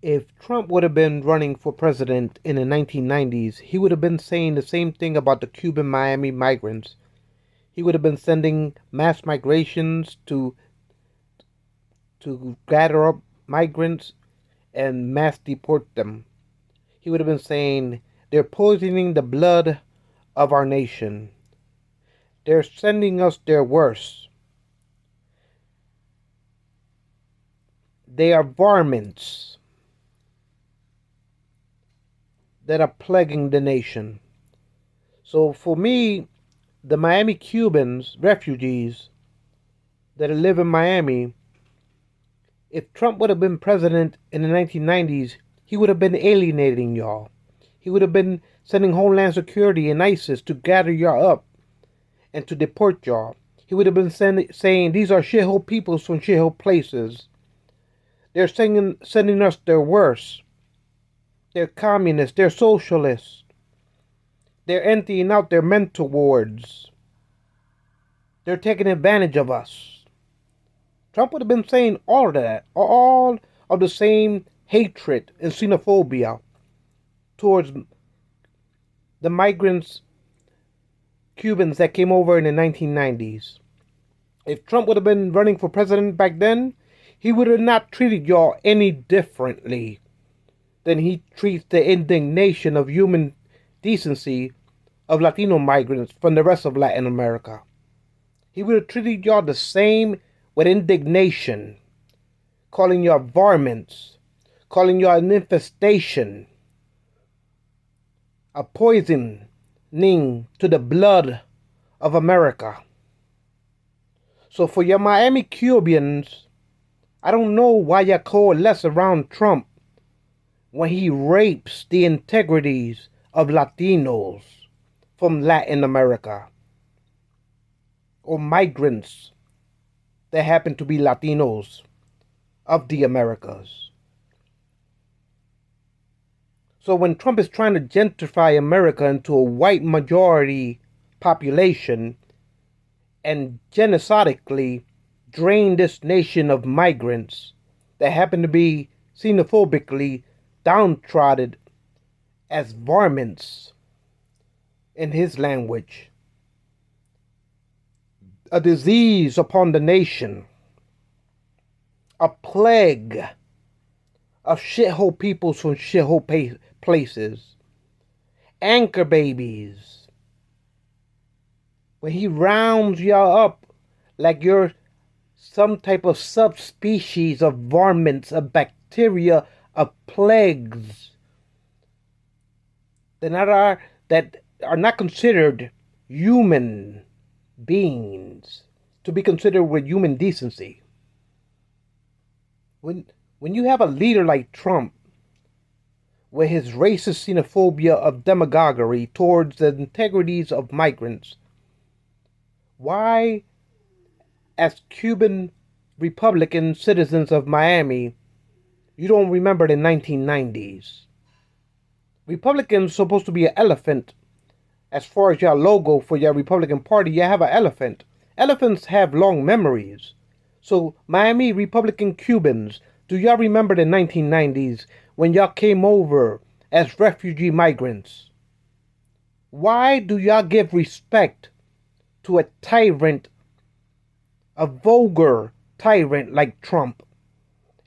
If Trump would have been running for president in the 1990s, he would have been saying the same thing about the Cuban Miami migrants. He would have been sending mass migrations to gather up migrants and mass deport them. He would have been saying, they're poisoning the blood of our nation. They're sending us their worst. They are varmints that are plaguing the nation. So for me, the Miami Cubans, refugees that live in Miami, if Trump would have been president in the 1990s, he would have been alienating y'all. He would have been sending Homeland Security and ISIS to gather y'all up and to deport y'all. He would have been saying these are shithole peoples from shithole places. They're sending us their worst. They're communists. They're socialists. They're emptying out their mental wards. They're taking advantage of us. Trump would have been saying all of that, all of the same hatred and xenophobia towards the migrants, Cubans that came over in the 1990s. If Trump would have been running for president back then, he would have not treated y'all any differently than he treats the indignation of human decency of Latino migrants from the rest of Latin America. He would have treated y'all the same with indignation, calling y'all varmints, calling y'all an infestation, a poisoning to the blood of America. So for your Miami Cubans, I don't know why you coalesce around Trump when he rapes the integrities of Latinos from Latin America, or migrants that happen to be Latinos of the Americas. So when Trump is trying to gentrify America into a white majority population and genocidically drain this nation of migrants that happen to be xenophobically downtrodden as varmints in his language, a disease upon the nation, a plague of shithole peoples from shithole places, anchor babies, when he rounds y'all up like you're some type of subspecies of varmints, of bacteria, of plagues that are not considered human beings, to be considered with human decency. When you have a leader like Trump, with his racist xenophobia of demagoguery towards the integrities of migrants, why, as Cuban Republican citizens of Miami, you don't remember the 1990s? Republicans supposed to be an elephant. As far as your logo for your Republican Party, you have an elephant. Elephants have long memories. So, Miami Republican Cubans, do y'all remember the 1990s when y'all came over as refugee migrants? Why do y'all give respect to a tyrant, a vulgar tyrant like Trump,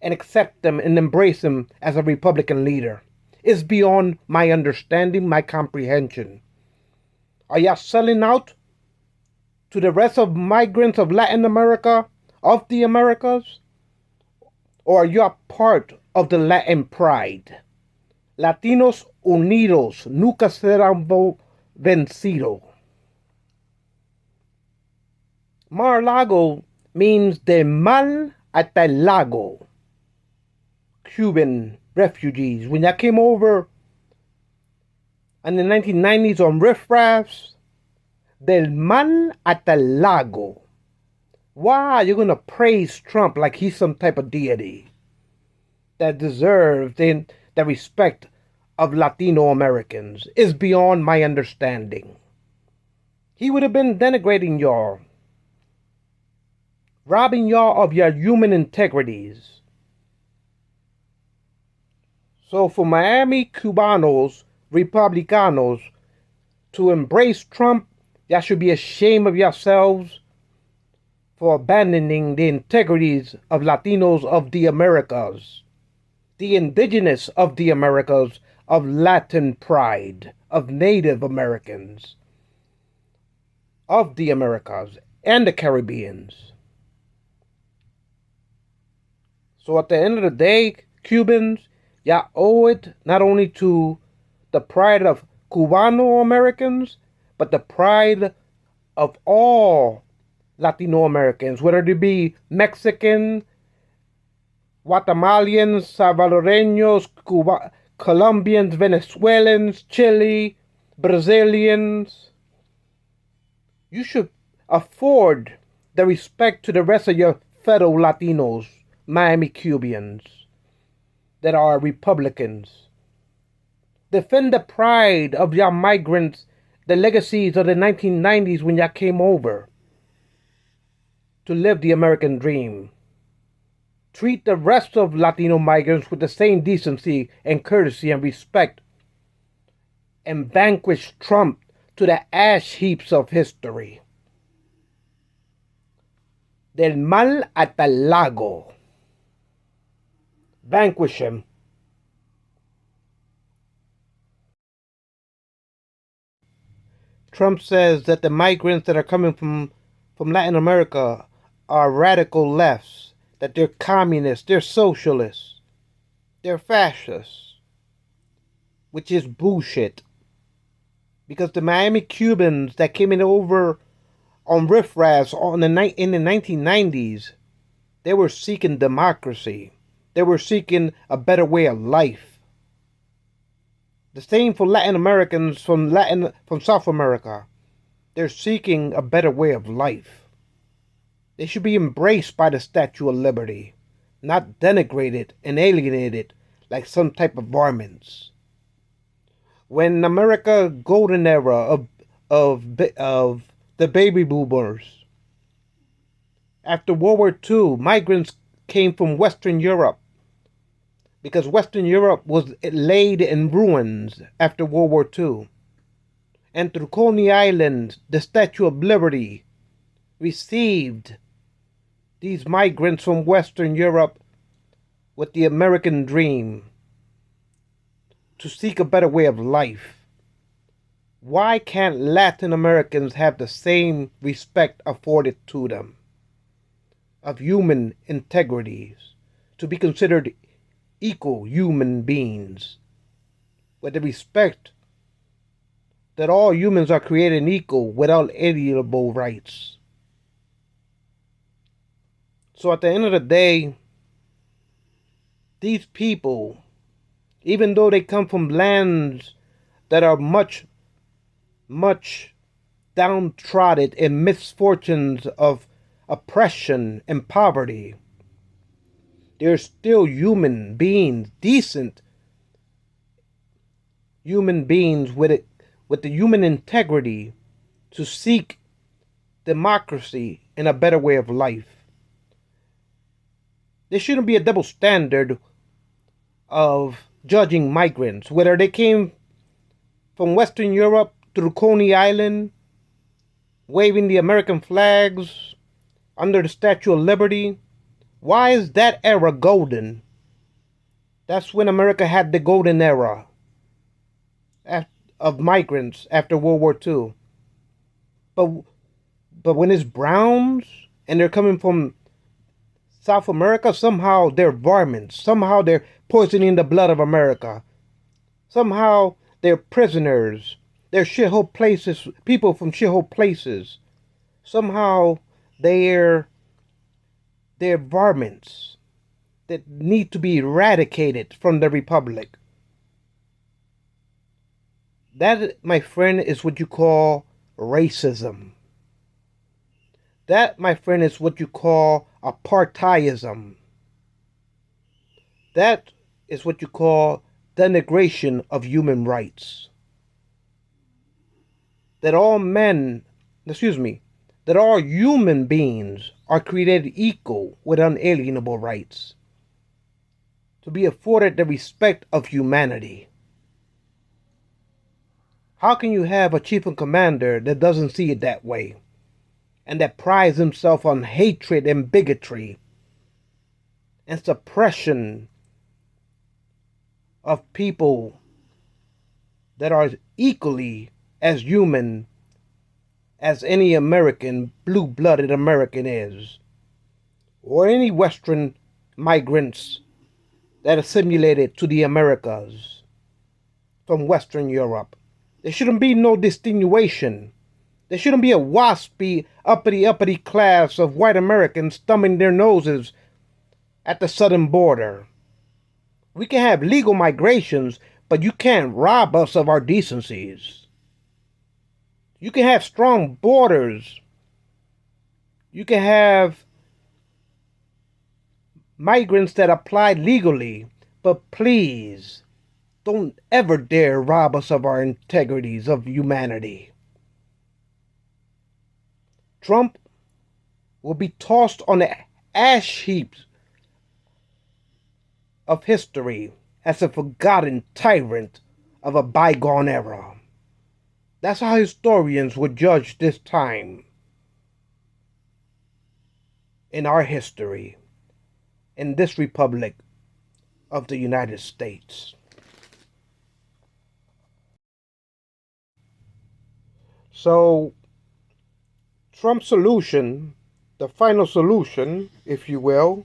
and accept him and embrace him as a Republican leader? It's beyond my understanding, my comprehension. Are y'all selling out to the rest of migrants of Latin America, of the Americas? Or are you part of the Latin pride? Latinos unidos nunca serán vencidos. Mar-a-Lago means de mal hasta el lago. Cuban refugees, when y'all came over in the 1990s on riffraffs, del mar hasta el lago. Why are you going to praise Trump like he's some type of deity that deserves the respect of Latino Americans? Is beyond my understanding. He would have been denigrating y'all, robbing y'all of your human integrities. So for Miami Cubanos, Republicanos, to embrace Trump, y'all should be ashamed of yourselves for abandoning the integrities of Latinos of the Americas, the indigenous of the Americas, of Latin pride, of Native Americans, of the Americas, and the Caribbeans. So at the end of the day, Cubans, y'all owe it not only to the pride of Cubano Americans, but the pride of all Latino Americans, whether they be Mexican, Guatemalans, Salvadoreños, Colombians, Venezuelans, Chile, Brazilians. You should afford the respect to the rest of your fellow Latinos, Miami Cubans, that are Republicans. Defend the pride of your migrants, the legacies of the 1990s when y'all came over to live the American dream. Treat the rest of Latino migrants with the same decency and courtesy and respect, and vanquish Trump to the ash heaps of history. Del mal hasta el lago. Vanquish him. Trump says that the migrants that are coming from Latin America are radical lefts, that they're communists, they're socialists, they're fascists, which is bullshit. Because the Miami Cubans that came in over on riffraffs in the 1990s, they were seeking democracy. They were seeking a better way of life. The same for Latin Americans from South America. They're seeking a better way of life. They should be embraced by the Statue of Liberty, not denigrated and alienated like some type of varmints. When America golden era of the baby boomers, after World War II, migrants came from Western Europe because Western Europe was laid in ruins after World War II. And through Coney Island, the Statue of Liberty received these migrants from Western Europe with the American dream to seek a better way of life. Why can't Latin Americans have the same respect afforded to them of human integrities, to be considered equal human beings, with the respect that all humans are created equal without alienable rights? So at the end of the day, these people, even though they come from lands that are much, much downtrodden in misfortunes of oppression and poverty, they're still human beings, decent human beings with the human integrity to seek democracy and a better way of life. There shouldn't be a double standard of judging migrants, whether they came from Western Europe through Coney Island, waving the American flags under the Statue of Liberty. Why is that era golden? That's when America had the golden era of migrants after World War II. But when it's browns and they're coming from South America, somehow they're varmints. Somehow they're poisoning the blood of America. Somehow they're prisoners. They're shithole places, people from shithole places. Somehow they're varmints that need to be eradicated from the Republic. That, my friend, is what you call racism. That, my friend, is what you call apartheidism. That is what you call denigration of human rights. That all human beings are created equal with unalienable rights to be afforded the respect of humanity. How can you have a chief and commander that doesn't see it that way and that prides himself on hatred and bigotry and suppression of people that are equally as human as any American, blue-blooded American is, or any Western migrants that assimilated to the Americas from Western Europe? There shouldn't be no distinguishing. There shouldn't be a waspy, uppity class of white Americans thumbing their noses at the southern border. We can have legal migrations, but you can't rob us of our decencies. You can have strong borders. You can have migrants that apply legally, but please don't ever dare rob us of our integrities of humanity. Trump will be tossed on the ash heaps of history as a forgotten tyrant of a bygone era. That's how historians would judge this time in our history, in this Republic of the United States. So, Trump's solution, the final solution, if you will,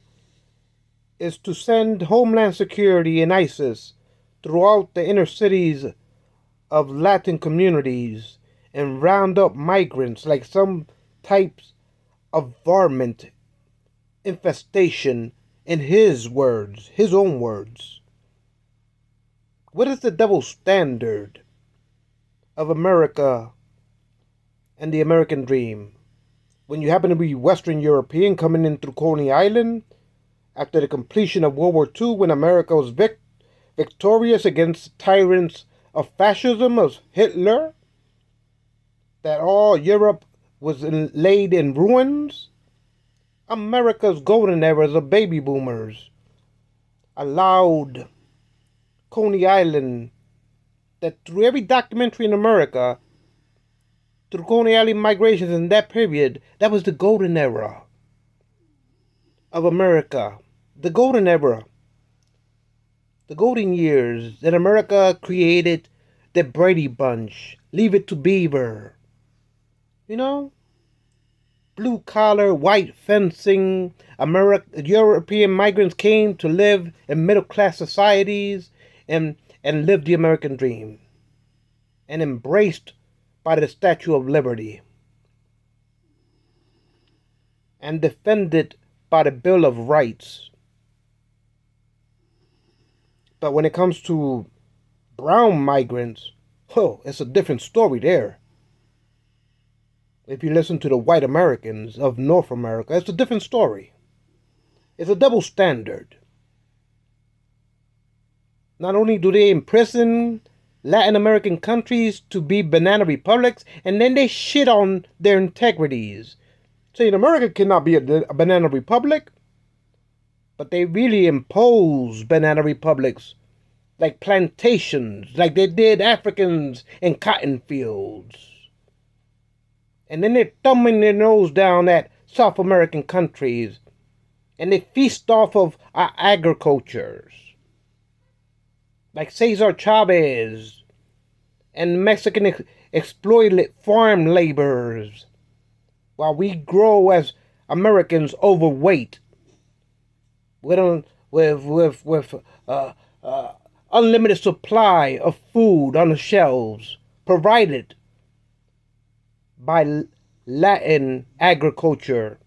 is to send Homeland Security and ISIS throughout the inner cities of Latin communities and round up migrants like some types of varmint infestation, in his words, his own words. What is the double standard of America and the American dream? When you happen to be Western European coming in through Coney Island after the completion of World War II, when America was victorious against tyrants of fascism, of Hitler, that all Europe was laid in ruins. America's golden era of baby boomers allowed Coney Island, that through every documentary in America, through Coney Island migrations in that period, that was the golden era of America. The golden era. The golden years that America created the Brady Bunch, Leave It to Beaver. You know? Blue collar, white fencing, European migrants came to live in middle class societies and lived the American dream. And embraced by the Statue of Liberty. And defended by the Bill of Rights. But when it comes to brown migrants, oh, it's a different story there. If you listen to the white Americans of North America, it's a different story. It's a double standard. Not only do they imprison Latin American countries to be banana republics, and then they shit on their integrities, saying America cannot be a banana republic. But they really impose banana republics like plantations, like they did Africans in cotton fields. And then they're thumbing their nose down at South American countries, and they feast off of our agricultures. Like Cesar Chavez and Mexican exploited farm laborers, while we grow as Americans overweight with unlimited supply of food on the shelves provided by Latin agriculture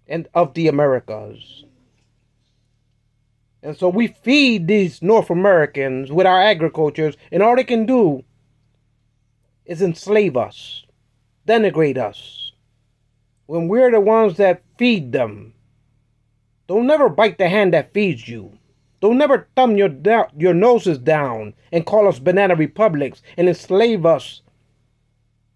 and of the Americas. And so we feed these North Americans with our agricultures, and all they can do is enslave us, denigrate us, when we're the ones that feed them. Don't never bite the hand that feeds you. Don't never thumb your noses down and call us banana republics and enslave us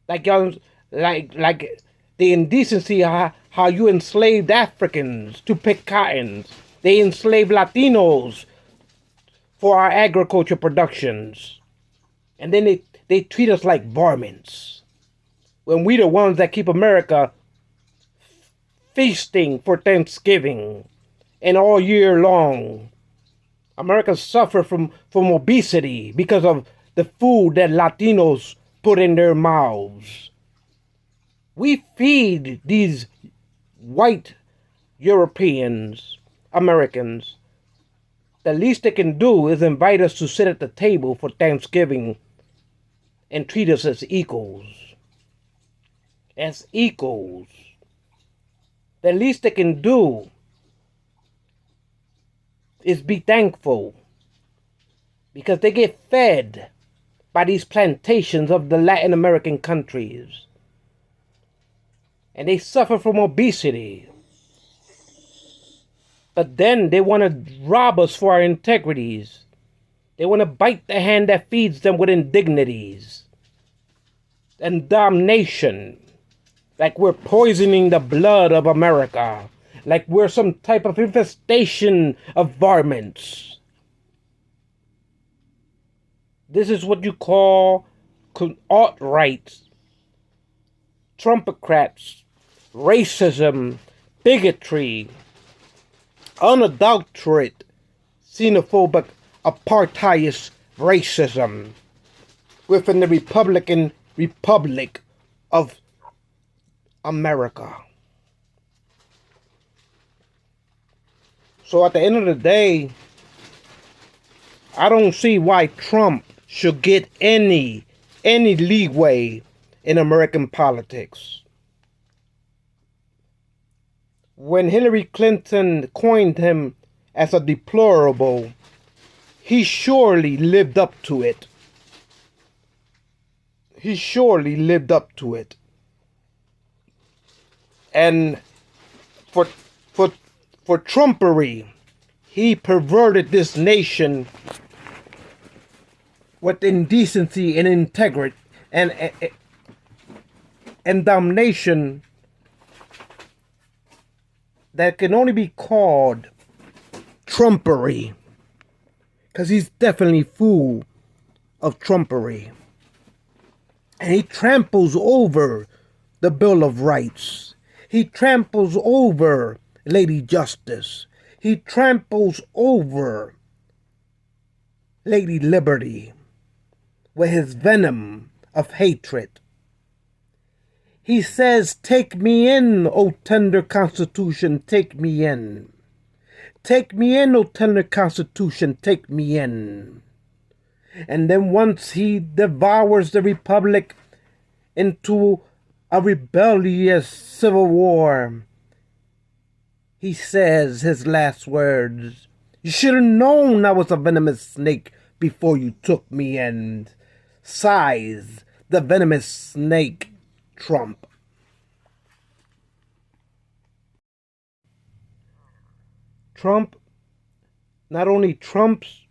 like the indecency how you enslaved Africans to pick cotton, They enslave Latinos for our agriculture productions. And then they treat us like varmints. When we the ones that keep America feasting for Thanksgiving and all year long. America suffers from obesity because of the food that Latinos put in their mouths. We feed these white Europeans, Americans. The least they can do is invite us to sit at the table for Thanksgiving and treat us as equals. As equals. The least they can do is be thankful because they get fed by these plantations of the Latin American countries. And they suffer from obesity. But then they want to rob us for our integrities. They want to bite the hand that feeds them with indignities and damnation. Like we're poisoning the blood of America. Like we're some type of infestation of varmints. This is what you call alt-right, Trumpocrats, racism, bigotry, unadulterated, xenophobic, apartheidist racism within the Republican Republic of America. So at the end of the day, I don't see why Trump should get any leeway in American politics. When Hillary Clinton coined him as a deplorable, he surely lived up to it. He surely lived up to it. And for Trumpery, he perverted this nation with indecency and integrity and damnation that can only be called Trumpery, because he's definitely full of Trumpery. And he tramples over the Bill of Rights. He tramples over Lady Justice. He tramples over Lady Liberty with his venom of hatred. He says, "Take me in, O tender Constitution, take me in. Take me in, O tender Constitution, take me in." And then once he devours the Republic into a rebellious civil war, he says his last words, "You should have known I was a venomous snake before you took me in." Sighs the venomous snake, Trump. Trump not only trumps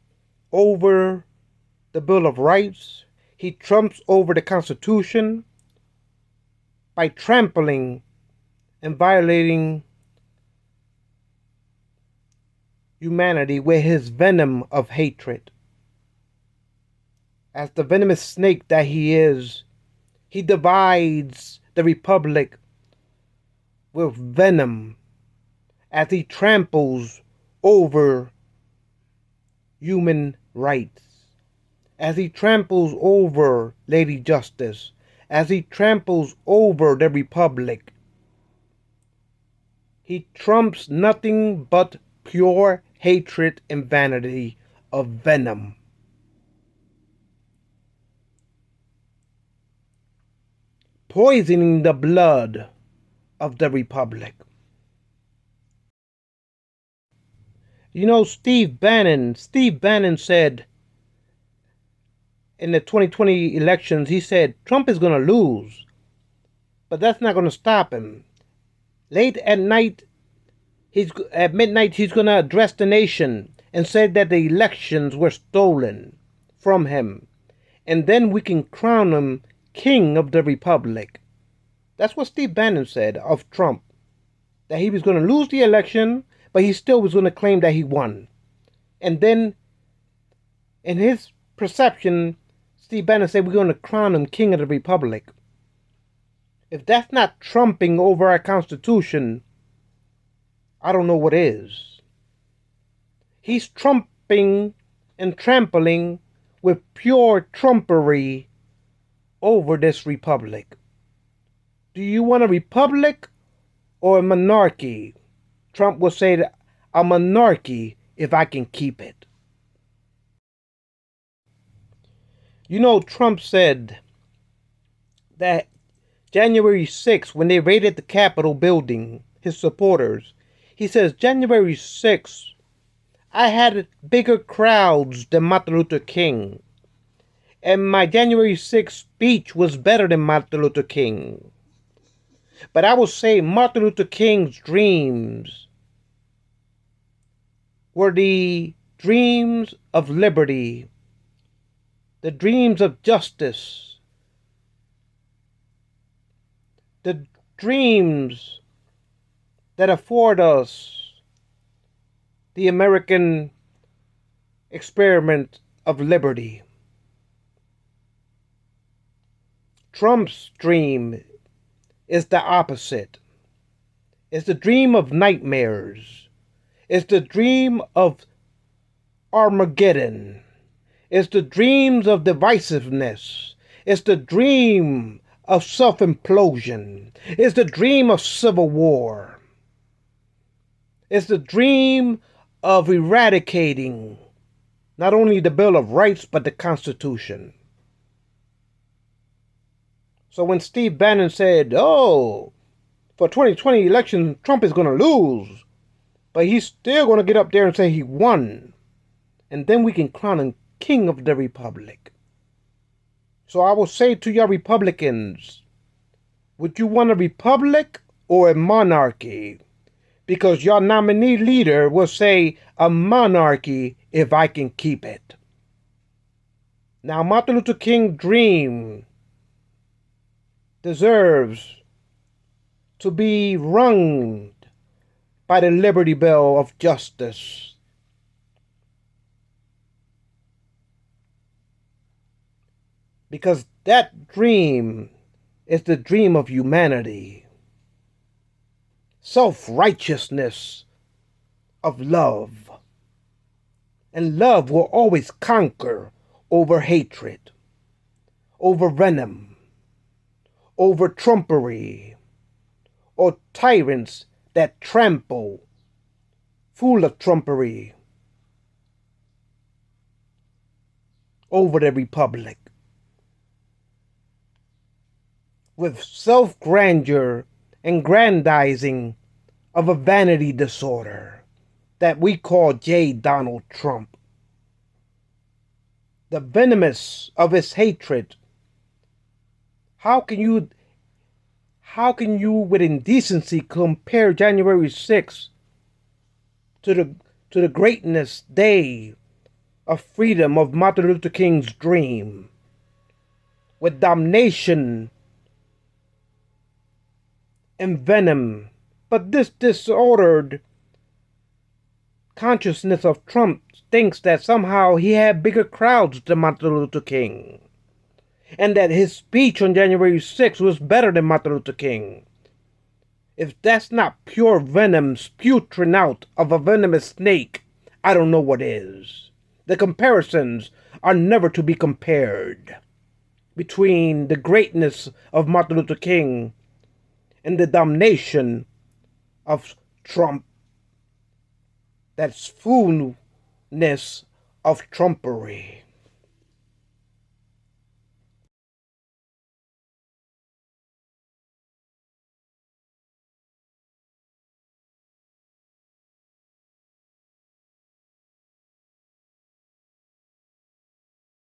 over the Bill of Rights, he trumps over the Constitution by trampling and violating humanity with his venom of hatred. As the venomous snake that he is, he divides the Republic with venom as he tramples over human rights, as he tramples over Lady Justice, as he tramples over the Republic. He trumps nothing but pure hatred and vanity of venom. Poisoning the blood of the Republic. You know, Steve Bannon said in the 2020 elections, he said Trump is going to lose, but that's not going to stop him. Late at night, at midnight, he's going to address the nation and say that the elections were stolen from him. And then we can crown him king of the Republic. That's what Steve Bannon said of Trump. That he was going to lose the election, but he still was going to claim that he won. And then, in his perception, Steve Bannon said, we're going to crown him king of the republic. If that's not trumping over our Constitution, I don't know what is. He's trumping and trampling with pure trumpery over this republic. Do you want a republic or a monarchy? Trump will say that a monarchy if I can keep it. You know, Trump said that January 6th, when they raided the Capitol building, his supporters, he says, January 6th, I had bigger crowds than Martin Luther King. And my January 6th speech was better than Martin Luther King. But I will say Martin Luther King's dreams were the dreams of liberty, the dreams of justice, the dreams that afford us the American experiment of liberty. Trump's dream is the opposite. It's the dream of nightmares. It's the dream of Armageddon. It's the dreams of divisiveness. It's the dream of self-implosion. It's the dream of civil war. It's the dream of eradicating not only the Bill of Rights, but the Constitution. So when Steve Bannon said, oh, for 2020 election, Trump is going to lose, but he's still going to get up there and say he won, and then we can crown him king of the republic. So I will say to your Republicans, would you want a republic or a monarchy? Because your nominee leader will say a monarchy if I can keep it. Now, Martin Luther King's dream deserves to be rung by the Liberty Bell of justice. Because that dream is the dream of humanity. Self-righteousness of love. And love will always conquer over hatred, over venom, over trumpery, or tyrants that trample, full of trumpery, over the republic. With self-grandeur and grandizing of a vanity disorder that we call J. Donald Trump. The venomous of his hatred. How can you with indecency compare January 6th to the greatness day of freedom of Martin Luther King's dream, with damnation and venom? But this disordered consciousness of Trump thinks that somehow he had bigger crowds than Martin Luther King, and that his speech on January 6th was better than Martin Luther King. If that's not pure venom spewing out of a venomous snake, I don't know what is. The comparisons are never to be compared between the greatness of Martin Luther King and the damnation of Trump. That's foolness of trumpery.